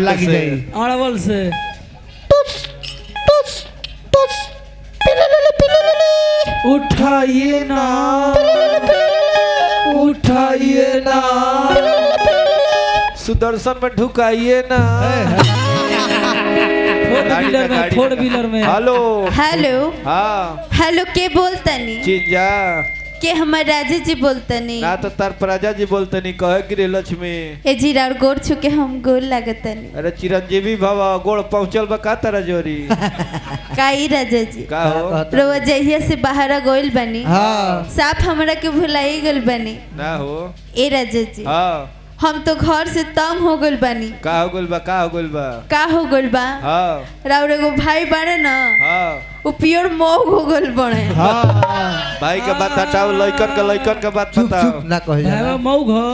लगी जाई अड़वल से उठाइए ना उठाइए ना सुदर्शन में ढुकाइए ना। फोर व्हीलर में हेलो हेलो हाँ हेलो के बोलतनी चिंजा के हमर राजा जी बोलतनी ना तो तार प्रजा जी बोलते नहीं कहे गिरे लक्ष्मी ए जी और गोर छुके हम गोर लागतनी। अरे चिरंजीवी भवा गोड़ पहुंचल बा का तारा जोरी काई राजा जी का हो रोवा जहिया से बाहर गोइल बनी हाँ साफ हमरा के भुलाई गइल बनी ना हो ए राजा जी हाँ हम तो घर से तंग हो गइल बनी। का हो गइल बा का हो गइल बा का हो गइल बा हाँ राउर एगो भाई बाड़े ना हाँ वो प्योर मोह हो गइल बने। हाँ भाई के बात हटाओ लइकन के बात चुप बताओ चुप ना कह जा मऊ घो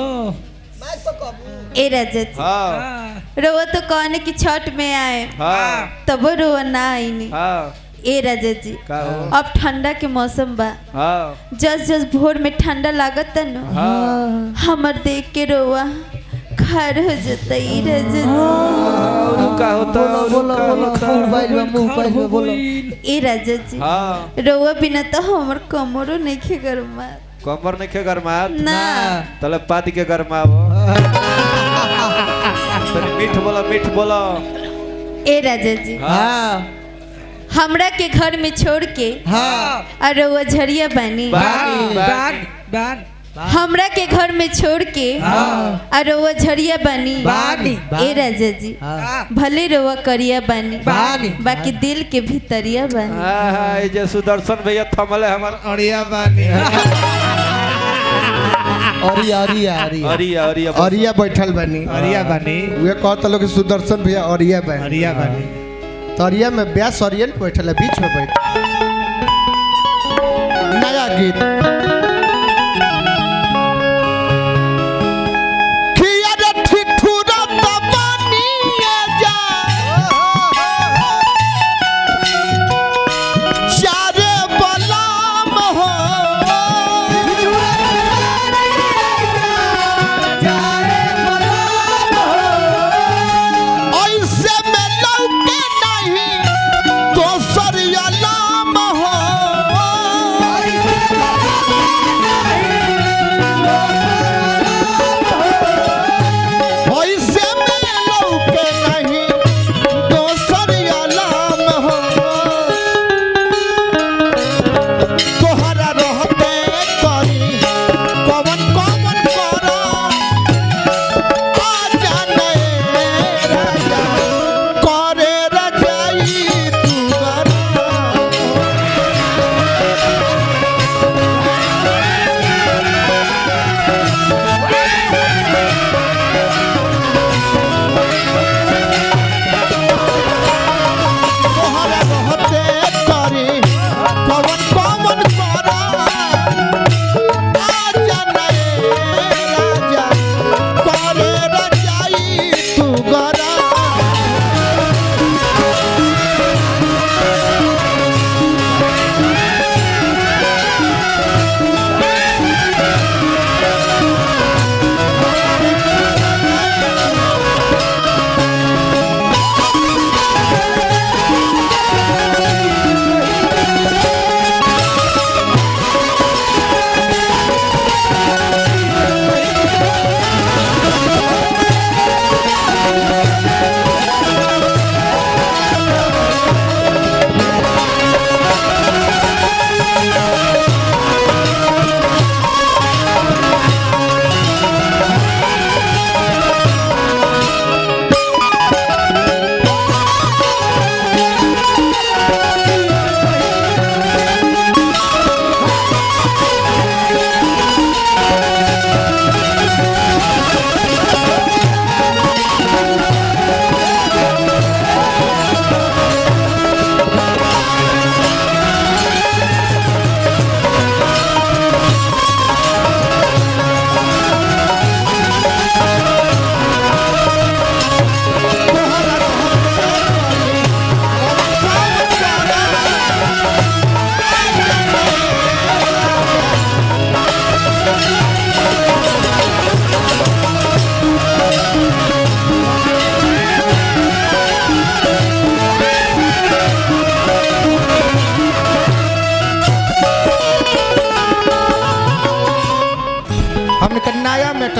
ए राजा जी हाँ रोवा तो कहने की छठ में आए हाँ तब रोवा ना आईनी। हाँ ए राजा जी का हो अब ठंडा के मौसम बा हाँ जस जस भोर में ठंडा लागत न हाँ हमर देख के रोवा खर हो जाता ई राजा जी। और का होता और बोलो का बोलो होता मुंह पाइल में मुंह पाइल में बोलो ए राजा जी हाँ रोवा बिना तो हमर कमरो नहीं खे गरमा कमर नहीं खे गरमात ना तले पाती के गरमावो तनी मीठ बोलो ए राजा जी हाँ हमरा के घर में छोड़ के हाँ और रोवा झरिया बनी बाग हमरा के घर में छोड़ के और रोवा झरिया बनी बानी ए राजा जी हाँ भले रोवा करिया बनी बानी बाकी दिल के भीतरिया बनी। हाँ हाँ ये जो सुदर्शन भैया थमले हमार अड़िया बानी अरिया अरिया अरिया अरिया अरिया अरिया बैठल बनी अरिया बानी वे कहता लोग कि सुदर्शन भैया अरिया बनी अरिया बानी तो अरिया में ब्यास अरियन बैठल है बीच में बैठ नया गीत खिया रे ठिठुरा तबनिया जा चारे बलाम हो ऐसे में लौके नहीं दोसर अलाम हो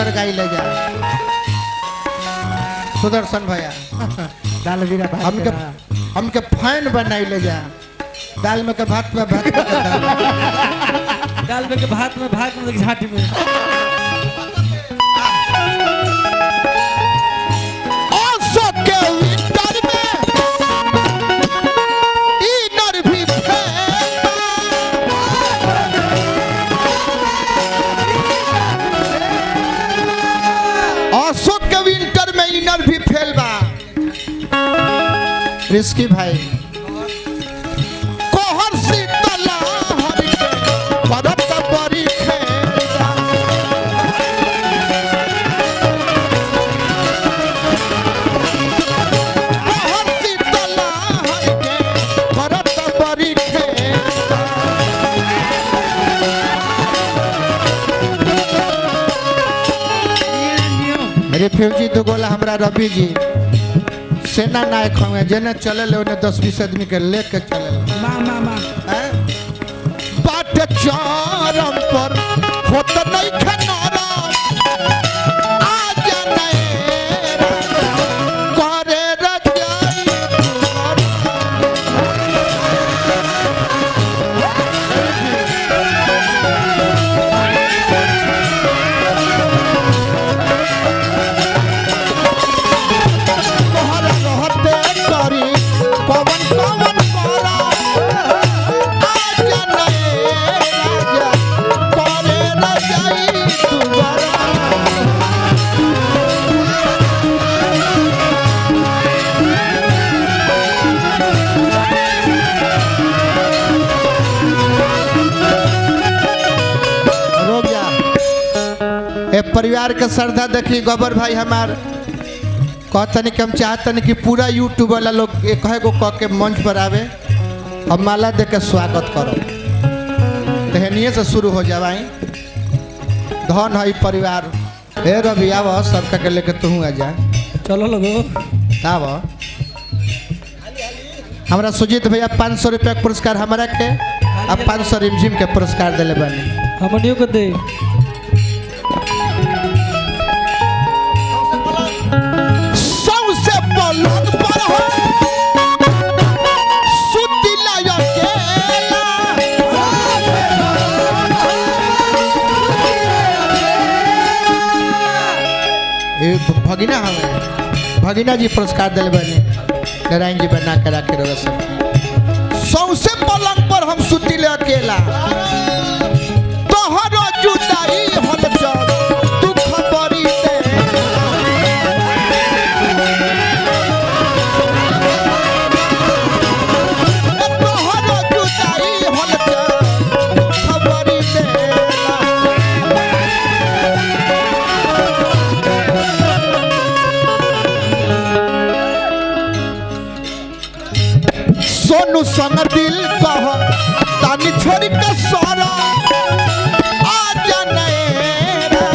विंटर गाई ले जा सुदर्शन भैया दाल बीरा भात हमके करा। हमके फैन बनाई ले जा दाल में के भात में भात में के दाल दाल में के भात में झाटी में आसो के विंटर में इनर भी आसो के विंटर में इनर भी फेल बा रिस्की भाई कोहर शीतला हरि के परत परी खेला कोहर शीतला हरि के परत परी खेला रिफ्यूजी दो गोला हमरा रवि जी सेना नायक होंगे जेने चले ले उन्हें 10-20 आदमी के लेके चले बाट चारम पर होत नहीं खनारा आजा नएरा करे रजाई तोहरा रहते करी पवन पवन करा आजा नएरा करे रजाई दुबारा रुक जा ए परिवार के श्रद्धा देखी गोबर भाई हमार कहतनी कि हम चाहतनी कि पूरा यूट्यूब वाला लोग एक गो कह के मंच पर आवे और माला दे के स्वागत करो तहनिए से शुरू हो जावाई धन है परिवार हे रवि आव सबका के लेके तू आ जा चलो लगो आव हमरा सुजीत भैया 500 रुपया के पुरस्कार हमारा के अब 500 रिमझिम के पुरस्कार दिले बानी हमनियो को दे सबसे पलंग पर हो सुतिला अकेला ए भगिना हमें भगिना जी पुरस्कार दिले बने नारायण जी बना के रखे रहो सब सबसे पलंग पर हम सुतिले अकेला तोहरो जुदाई होल जब दुख बड़ी दे तोहरो जुदाई होल जब दुख बड़ी देला सोनू संग दिल कह तानी छोड़ी के सोरा आजा नएरा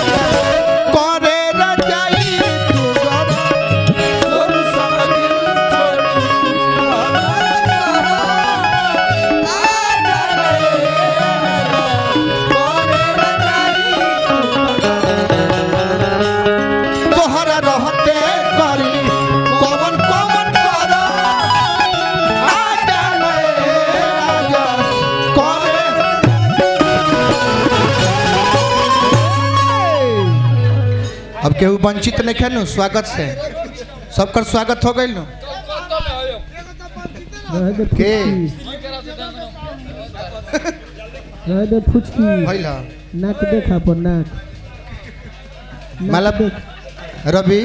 करे रजाई तू गरा सोनू संग दिल आजा नएरा करे रजाई तोहरा रहते करी कवन कवन करा अब केहू वंचित नहीं खेलू स्वागत से सबकर स्वागत हो गई नु के फुचकी भइल नाक देखा पर नाक मतलब रवि